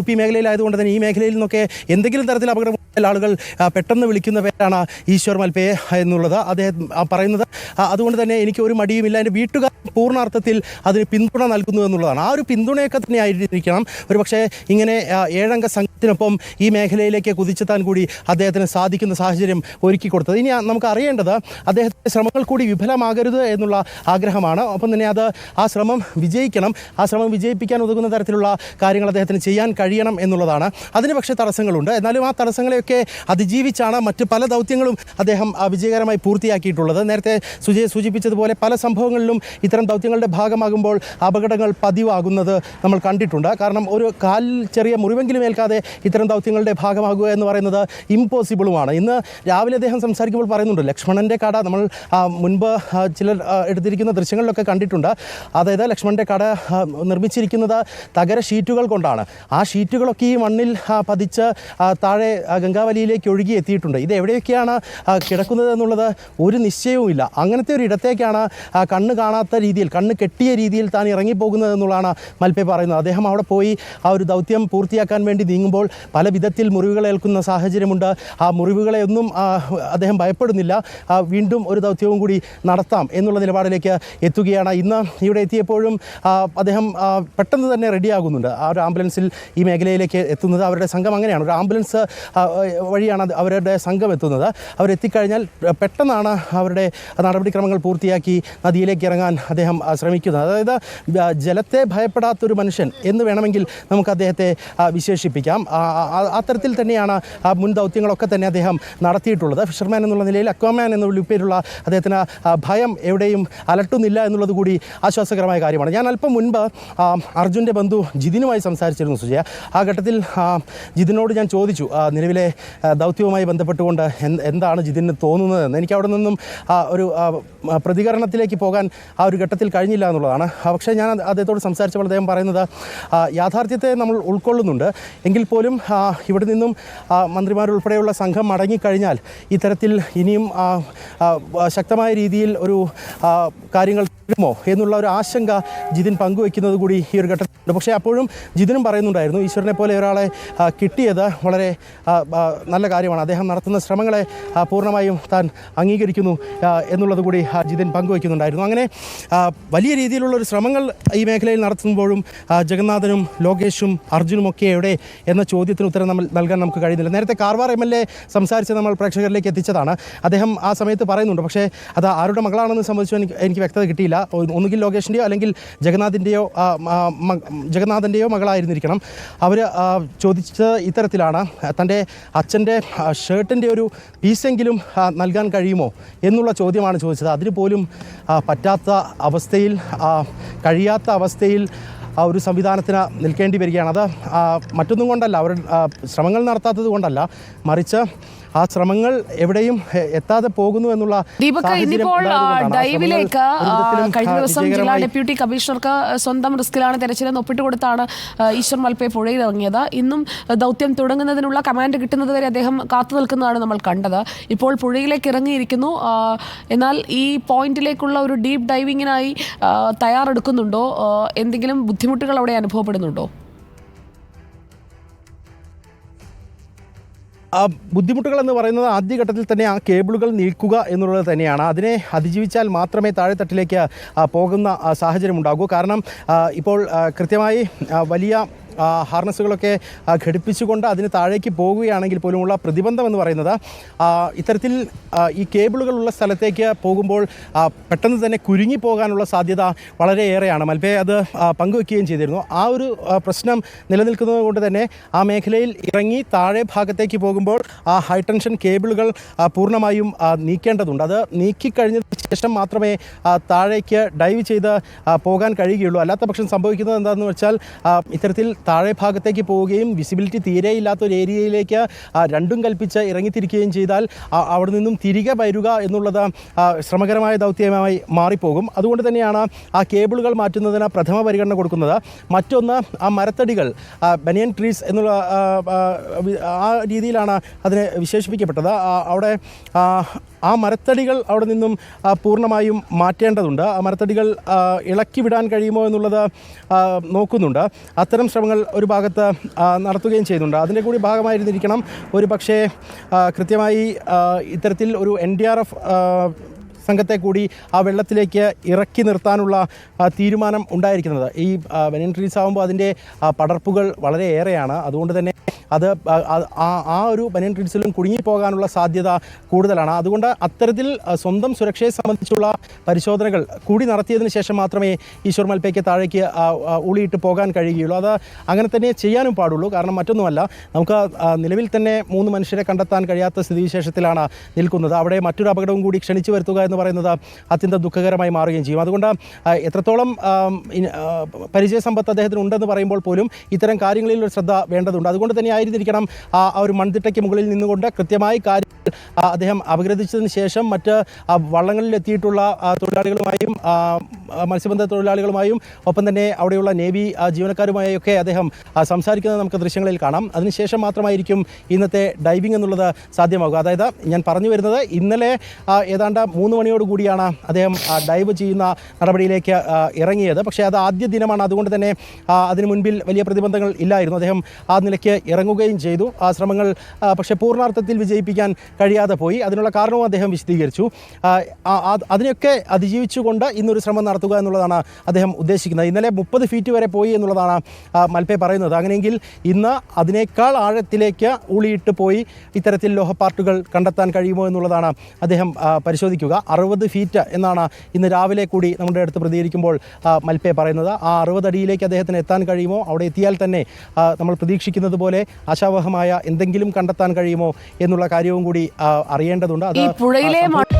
UP മേഖലയിലായതുകൊണ്ട് തന്നെ ഈ മേഖലയിൽ നിന്നൊക്കെ എന്തെങ്കിലും തരത്തിൽ അപകടം ആളുകൾ പെട്ടെന്ന് വിളിക്കുന്ന പേരാണ് ഈശ്വർ മൽപേ എന്നുള്ളത്. അദ്ദേഹം പറയുന്നത് അതുകൊണ്ട് തന്നെ എനിക്ക് ഒരു മടിയുമില്ല, എൻ്റെ വീട്ടുകാർ പൂർണ്ണാർത്ഥത്തിൽ അതിന് പിന്തുണ നൽകുന്നു എന്നുള്ളതാണ്. ആ ഒരു പിന്തുണയൊക്കെ തന്നെ ആയിരിക്കണം ഒരുപക്ഷെ ഇങ്ങനെ 7 അംഗ സംഘത്തിനൊപ്പം ഈ മേഖലയിലേക്ക് കുതിച്ചെത്താൻ കൂടി അദ്ദേഹത്തിന് സാധിക്കുന്ന സാഹചര്യം ഒരുക്കി കൊടുത്തത്. ഇനി നമുക്ക് അറിയേണ്ടത് അദ്ദേഹത്തിൻ്റെ ശ്രമങ്ങൾ കൂടി വിഫലമാകരുത് എന്നുള്ള ആഗ്രഹമാണ്. ഒപ്പം തന്നെ ആ ശ്രമം വിജയിക്കണം. ആ ശ്രമം വിജയിപ്പിക്കാൻ ഉതകുന്ന തരത്തിലുള്ള കാര്യങ്ങൾ അദ്ദേഹത്തിന് ചെയ്യാൻ കഴിയണം എന്നുള്ളതാണ്. അതിന് പക്ഷേ തടസ്സങ്ങളുണ്ട്. എന്നാലും ആ തടസ്സങ്ങളെയൊക്കെ അതിജീവിച്ചാണ് മറ്റ് പല ദൗത്യങ്ങളും അദ്ദേഹം വിജയകരമായി പൂർത്തിയാക്കിയിട്ടുള്ളത്. നേരത്തെ സൂചിപ്പിച്ചതുപോലെ പല സംഭവങ്ങളിലും ഇത്തരം ദൗത്യങ്ങളുടെ ഭാഗമാകുമ്പോൾ അപകടങ്ങൾ പതിവാകുന്നത് നമ്മൾ കണ്ടിട്ടുണ്ട്. കാരണം ഒരു കാലിൽ ചെറിയ മുറിവെങ്കിലും ഏൽക്കാതെ ഇത്തരം ദൗത്യങ്ങളുടെ ഭാഗമാകുക എന്ന് പറയുന്നത് ഇമ്പോസിബിളുമാണ്. ഇന്ന് രാവിലെ അദ്ദേഹം സംസാരിക്കുമ്പോൾ പറയുന്നുണ്ട് ലക്ഷ്മണൻ്റെ കട നമ്മൾ മുൻപ് ചിലർ എടുത്തിരിക്കുന്ന ദൃശ്യങ്ങളിലൊക്കെ കണ്ടിട്ടുണ്ട്. അതായത് ലക്ഷ്മണൻ്റെ കട നിർമ്മിച്ചിരിക്കുന്നത് തകര ഷീറ്റുകൾ കൊണ്ടാണ്. ആ ഷീറ്റുകളൊക്കെ ഈ മണ്ണിൽ പതിച്ച് താഴെ ഗംഗാവലിയിലേക്ക് ഒഴുകി എത്തിയിട്ടുണ്ട്. ഇത് എവിടെയൊക്കെയാണ് കിടക്കുന്നത് എന്നുള്ളത് ഒരു നിശ്ചയവുമില്ല. അങ്ങനത്തെ ഒരു ഇടത്തേക്കാണ് കണ്ണ് കാണാത്ത രീതിയിൽ, കണ്ണ് കെട്ടിയ രീതിയിൽ താൻ ഇറങ്ങിപ്പോകുന്നത് എന്നുള്ളതാണ് മൽപേ പറയുന്നത്. അദ്ദേഹം അവിടെ പോയി ആ ഒരു ദൗത്യം പൂർത്തിയാക്കാൻ വേണ്ടി നീങ്ങുമ്പോൾ പല വിധത്തിൽ മുറിവുകളേൽക്കുന്ന സാഹചര്യമുണ്ട്. ആ മുറിവുകളെ ഒന്നും അദ്ദേഹം ഭയപ്പെടുന്നില്ല. വീണ്ടും ഒരു ദൗത്യവും കൂടി നടത്താം എന്നുള്ള നിലപാടിലേക്ക് എത്തുകയാണ്. ഇന്ന് ഇവിടെ എത്തിയപ്പോഴും അദ്ദേഹം പെട്ടെന്ന് തന്നെ റെഡിയാകുന്നുണ്ട്. ആ ഒരു ആംബുലൻസിൽ ഈ മേഖലയിലേക്ക് എത്തുന്നത് അവരുടെ സംഘം അങ്ങനെയാണ്. ഒരു ആംബുലൻസ് വഴിയാണ് അവരുടെ സംഘം എത്തുന്നത്. അവരെത്തിക്കഴിഞ്ഞാൽ പെട്ടെന്നാണ് അവരുടെ നടപടിക്രമങ്ങൾ പൂർത്തിയാക്കി നദിയിലേക്ക് ഇറങ്ങാൻ അദ്ദേഹം ശ്രമിക്കുന്നത്. അതായത് ജലത്തെ ഭയപ്പെടാത്തൊരു മനുഷ്യൻ എന്ന് വേണമെങ്കിൽ നമുക്ക് അദ്ദേഹത്തെ വിശേഷിപ്പിക്കാം. അത്തരത്തിൽ തന്നെയാണ് മുൻ ദൗത്യങ്ങളൊക്കെ തന്നെ അദ്ദേഹം നടത്തിയിട്ടുള്ളത്. ഫിഷർമാൻ എന്നുള്ള നിലയിൽ അക്വാമാൻ എന്ന വിളിപ്പേരുള്ള അദ്ദേഹത്തിന് ഭയം എവിടെയും അലട്ടുന്നില്ല എന്നുള്ളത് കൂടി ആശ്വാസകരമായ കാര്യമാണ്. ഞാൻ അല്പം മുൻപ് അർജുൻ്റെ ബന്ധു ജിതിനുമായി സംസാരിച്ചിരുന്നു സുജയ. ആ ഘട്ടത്തിൽ ജിതിനോട് ഞാൻ ചോദിച്ചു നിലവിലെ ദൗത്യവുമായി ബന്ധപ്പെട്ടുകൊണ്ട് എന്താണ് ജിതിന് തോന്നുന്നതെന്ന്. എനിക്ക് അവിടെ നിന്നും ഒരു പ്രതികരണത്തിലേക്ക് പോകാൻ ആ ഒരു ഘട്ടത്തിൽ കഴിഞ്ഞില്ല എന്നുള്ളതാണ്. പക്ഷേ ഞാൻ അദ്ദേഹത്തോട് സംസാരിച്ചപ്പോൾ അദ്ദേഹം പറയുന്നത് യാഥാർത്ഥ്യത്തെ നമ്മൾ ഉൾക്കൊള്ളുന്നുണ്ട്, എങ്കിൽ പോലും ഇവിടെ നിന്നും മന്ത്രിമാരുൾപ്പെടെയുള്ള സംഘം മടങ്ങിക്കഴിഞ്ഞാൽ ഇത്തരത്തിൽ ഇനിയും ശക്തമായ രീതിയിൽ ഒരു കാര്യങ്ങൾ ോ എന്നുള്ള ഒരു ആശങ്ക ജിതിൻ പങ്കുവെക്കുന്നത് കൂടി ഈ ഒരു ഘട്ടത്തിലുണ്ട്. പക്ഷേ അപ്പോഴും ജിതിനും പറയുന്നുണ്ടായിരുന്നു ഈശ്വരനെ പോലെ ഒരാളെ കിട്ടിയത് വളരെ നല്ല കാര്യമാണ്, അദ്ദേഹം നടത്തുന്ന ശ്രമങ്ങളെ പൂർണ്ണമായും താൻ അംഗീകരിക്കുന്നു എന്നുള്ളത് കൂടി ജിതിൻ പങ്കുവെക്കുന്നുണ്ടായിരുന്നു. അങ്ങനെ വലിയ രീതിയിലുള്ളൊരു ശ്രമങ്ങൾ ഈ മേഖലയിൽ നടത്തുമ്പോഴും ജഗന്നാഥനും ലോകേഷും അർജുനുമൊക്കെ എവിടെ എന്ന ചോദ്യത്തിന് ഉത്തരം നൽകാൻ നമുക്ക് കഴിയുന്നില്ല. നേരത്തെ കാർവാർ MLA സംസാരിച്ച് നമ്മൾ പ്രേക്ഷകരിലേക്ക് എത്തിച്ചതാണ്. അദ്ദേഹം ആ സമയത്ത് പറയുന്നുണ്ട്, പക്ഷേ അത് ആരുടെ മകളാണെന്ന് സംബന്ധിച്ച് എനിക്ക് വ്യക്തത കിട്ടിയില്ല. ഒന്നുകിൽ ലോകേഷിൻ്റെയോ അല്ലെങ്കിൽ ജഗന്നാഥൻ്റെയോ മകളായിരുന്നിരിക്കണം. അവർ ചോദിച്ചത് ഇത്തരത്തിലാണ്, തൻ്റെ അച്ഛൻ്റെ ഷർട്ടിൻ്റെ ഒരു പീസെങ്കിലും നൽകാൻ കഴിയുമോ എന്നുള്ള ചോദ്യമാണ് ചോദിച്ചത്. അതിന് പോലും പറ്റാത്ത അവസ്ഥയിൽ, കഴിയാത്ത അവസ്ഥയിൽ ഒരു സംവിധാനത്തിന് നിൽക്കേണ്ടി വരികയാണ്. അത് മറ്റൊന്നും കൊണ്ടല്ല, അവർ ശ്രമങ്ങൾ നടത്താത്തത് കൊണ്ടല്ല, മറിച്ച് ആ ശ്രമങ്ങൾ എവിടെയും എത്താതെ പോകുന്നു എന്നുള്ള ഡൈവിലേക്ക് കഴിഞ്ഞ ദിവസം ജില്ലാ ഡെപ്യൂട്ടി കമ്മീഷണർക്ക് സ്വന്തം റിസ്കിലാണ് തെരച്ചിലെന്ന് ഒപ്പിട്ട് കൊടുത്താണ് ഈശ്വർ മൽപേ പുഴയിൽ ഇറങ്ങിയത്. ഇന്നും ദൗത്യം തുടങ്ങുന്നതിനുള്ള കമാൻഡ് കിട്ടുന്നത് വരെ അദ്ദേഹം കാത്തു നിൽക്കുന്നതാണ് നമ്മൾ കണ്ടത്. ഇപ്പോൾ പുഴയിലേക്ക് ഇറങ്ങിയിരിക്കുന്നു. എന്നാൽ ഈ പോയിന്റിലേക്കുള്ള ഒരു ഡീപ്പ് ഡൈവിങ്ങിനായി തയ്യാറെടുക്കുന്നുണ്ടോ? എന്തെങ്കിലും ബുദ്ധിമുട്ടുകൾ അവിടെ അനുഭവപ്പെടുന്നുണ്ടോ? ബുദ്ധിമുട്ടുകളെന്ന് പറയുന്നത് ആദ്യഘട്ടത്തിൽ തന്നെ ആ കേബിളുകൾ നീക്കുക എന്നുള്ളത് തന്നെയാണ്. അതിനെ അതിജീവിച്ചാൽ മാത്രമേ താഴെത്തട്ടിലേക്ക് പോകുന്ന സാഹചര്യം ഉണ്ടാകൂ. കാരണം ഇപ്പോൾ കൃത്യമായി വലിയ ഹാർനസുകളൊക്കെ ഘടിപ്പിച്ചുകൊണ്ട് അതിന് താഴേക്ക് പോകുകയാണെങ്കിൽ പോലുമുള്ള പ്രതിബന്ധം എന്ന് പറയുന്നത് ഇത്തരത്തിൽ ഈ കേബിളുകളുള്ള സ്ഥലത്തേക്ക് പോകുമ്പോൾ പെട്ടെന്ന് തന്നെ കുരുങ്ങിപ്പോകാനുള്ള സാധ്യത വളരെയേറെയാണ്. മൽപേ അത് പങ്കുവെക്കുകയും ചെയ്തിരുന്നു. ആ ഒരു പ്രശ്നം നിലനിൽക്കുന്നത് കൊണ്ട് തന്നെ ആ മേഖലയിൽ ഇറങ്ങി താഴെ ഭാഗത്തേക്ക് പോകുമ്പോൾ ആ ഹൈടെൻഷൻ കേബിളുകൾ പൂർണ്ണമായും നീക്കേണ്ടതുണ്ട്. അത് നീക്കിക്കഴിഞ്ഞതിന് ശേഷം മാത്രമേ താഴേക്ക് ഡൈവ് ചെയ്ത് പോകാൻ കഴിയുകയുള്ളൂ. അല്ലാത്ത പക്ഷം സംഭവിക്കുന്നത് എന്താണെന്ന് വെച്ചാൽ ഇത്തരത്തിൽ താഴെ ഭാഗത്തേക്ക് പോവുകയും വിസിബിലിറ്റി തീരെ ഇല്ലാത്തൊരു ഏരിയയിലേക്ക് രണ്ടും കൽപ്പിച്ച് ഇറങ്ങിത്തിരിക്കുകയും ചെയ്താൽ അവിടെ നിന്നും തിരികെ വരിക എന്നുള്ളത് ശ്രമകരമായ ദൗത്യമായി മാറിപ്പോകും. അതുകൊണ്ട് തന്നെയാണ് ആ കേബിളുകൾ മാറ്റുന്നതിന് പ്രഥമ പരിഗണന കൊടുക്കുന്നത്. മറ്റൊന്ന് ആ മരത്തടികൾ, ബനിയൻ ട്രീസ് എന്നുള്ള ആ രീതിയിലാണ് അതിനെ വിശേഷിപ്പിക്കപ്പെട്ടത്. അവിടെ ആ മരത്തടികൾ അവിടെ നിന്നും പൂർണ്ണമായും മാറ്റേണ്ടതുണ്ട്. ആ മരത്തടികൾ ഇളക്കി വിടാൻ കഴിയുമോ എന്നുള്ളത് നോക്കുന്നുണ്ട്. അത്തരം ശ്രമങ്ങൾ ശ്രമങ്ങൾ ഒരു ഭാഗത്ത് നടത്തുകയും ചെയ്യുന്നുണ്ട്. അതിൻ്റെ കൂടി ഭാഗമായിരുന്നിരിക്കണം ഒരു പക്ഷേ കൃത്യമായി ഇത്തരത്തിൽ ഒരു NDRF സംഘത്തെ കൂടി ആ വെള്ളത്തിലേക്ക് ഇറക്കി നിർത്താനുള്ള തീരുമാനം ഉണ്ടായിരിക്കുന്നത്. ഈ ബനിയൻ ട്രീസ് ആകുമ്പോൾ അതിൻ്റെ പടർപ്പുകൾ വളരെ ഏറെയാണ്. അതുകൊണ്ട് തന്നെ അത് ആ ഒരു ബനിയൻ ട്രീസിലും കുടുങ്ങിപ്പോകാനുള്ള സാധ്യത കൂടുതലാണ്. അതുകൊണ്ട് അത്തരത്തിൽ സ്വന്തം സുരക്ഷയെ സംബന്ധിച്ചുള്ള പരിശോധനകൾ കൂടി നടത്തിയതിന് ശേഷം മാത്രമേ ഈശ്വർ മൽപ്പയ്ക്ക് താഴേക്ക് ഊളിയിട്ട് പോകാൻ കഴിയുകയുള്ളൂ. അത് അങ്ങനെ തന്നെ ചെയ്യാനും പാടുള്ളൂ. കാരണം മറ്റൊന്നുമല്ല, നമുക്ക് നിലവിൽ തന്നെ 3 മനുഷ്യരെ കണ്ടെത്താൻ കഴിയാത്ത സ്ഥിതിവിശേഷത്തിലാണ് നിൽക്കുന്നത്. അവിടെ മറ്റൊരു അപകടവും കൂടി ക്ഷണിച്ചു വരുത്തുക എന്ന് പറയുന്നത് അത്യന്തം ദുഃഖകരമായി മാറുകയും ചെയ്യും. അതുകൊണ്ട് എത്രത്തോളം പരിചയസമ്പത്ത് അദ്ദേഹത്തിന് ഉണ്ടെന്ന് പറയുമ്പോൾ പോലും ഇത്തരം കാര്യങ്ങളിൽ ഒരു ശ്രദ്ധ വേണ്ടതുണ്ട്. അതുകൊണ്ട് തന്നെ ആയിരുന്നിരിക്കണം ആ ഒരു മൺതിട്ടയ്ക്ക് മുകളിൽ നിന്നുകൊണ്ട് കൃത്യമായി കാര്യങ്ങൾ അദ്ദേഹം അപഗ്രഥിച്ചതിന് ശേഷം മറ്റ് വള്ളങ്ങളിൽ എത്തിയിട്ടുള്ള തൊഴിലാളികളുമായും മത്സ്യബന്ധന തൊഴിലാളികളുമായും ഒപ്പം തന്നെ അവിടെയുള്ള നേവി ജീവനക്കാരുമായൊക്കെ അദ്ദേഹം സംസാരിക്കുന്നത് നമുക്ക് ദൃശ്യങ്ങളിൽ കാണാം. അതിനുശേഷം മാത്രമായിരിക്കും ഇന്നത്തെ ഡൈവിംഗ് എന്നുള്ളത് സാധ്യമാകുക. അതായത് ഞാൻ പറഞ്ഞു വരുന്നത്, ഇന്നലെ ഏതാണ്ട് 3 മണിയോടുകൂടിയാണ് അദ്ദേഹം ഡൈവ് ചെയ്യുന്ന നടപടിയിലേക്ക് ഇറങ്ങിയത്. പക്ഷേ അത് ആദ്യ ദിനമാണ്. അതുകൊണ്ട് തന്നെ അതിനു മുൻപിൽ വലിയ പ്രതിബന്ധങ്ങൾ ഇല്ലായിരുന്നു. അദ്ദേഹം ആ നിലയ്ക്ക് ഇറങ്ങുകയും ചെയ്തു. ആ ശ്രമങ്ങൾ പക്ഷേ പൂർണ്ണാർത്ഥത്തിൽ വിജയിപ്പിക്കാൻ കഴിയാതെ പോയി. അതിനുള്ള കാരണവും അദ്ദേഹം വിശദീകരിച്ചു. അതിനെയൊക്കെ അതിജീവിച്ചുകൊണ്ട് ഇന്നൊരു ശ്രമം നടത്തുക എന്നുള്ളതാണ് അദ്ദേഹം ഉദ്ദേശിക്കുന്നത്. ഇന്നലെ 30 ഫീറ്റ് വരെ പോയി എന്നുള്ളതാണ് മൽപ്പെ പറയുന്നത്. അങ്ങനെയെങ്കിൽ ഇന്ന് അതിനേക്കാൾ ആഴത്തിലേക്ക് ഊളിയിട്ട് പോയി ഇത്തരത്തിൽ ലോഹപ്പാർട്ടുകൾ കണ്ടെത്താൻ കഴിയുമോ എന്നുള്ളതാണ് അദ്ദേഹം പരിശോധിക്കുക. 60 ഫീറ്റ് എന്നാണ് ഇന്ന് രാവിലെ കൂടി നമ്മുടെ അടുത്ത് പ്രതികരിക്കുമ്പോൾ മൽപ്പെ പറയുന്നത്. ആ 60 അടിയിലേക്ക് അദ്ദേഹത്തിന് എത്താൻ കഴിയുമോ? അവിടെ എത്തിയാൽ തന്നെ നമ്മൾ പ്രതീക്ഷിക്കുന്നത് പോലെ ആശാവഹമായ എന്തെങ്കിലും കണ്ടെത്താൻ കഴിയുമോ എന്നുള്ള കാര്യവും കൂടി അറിയേണ്ടതുണ്ട്. അത്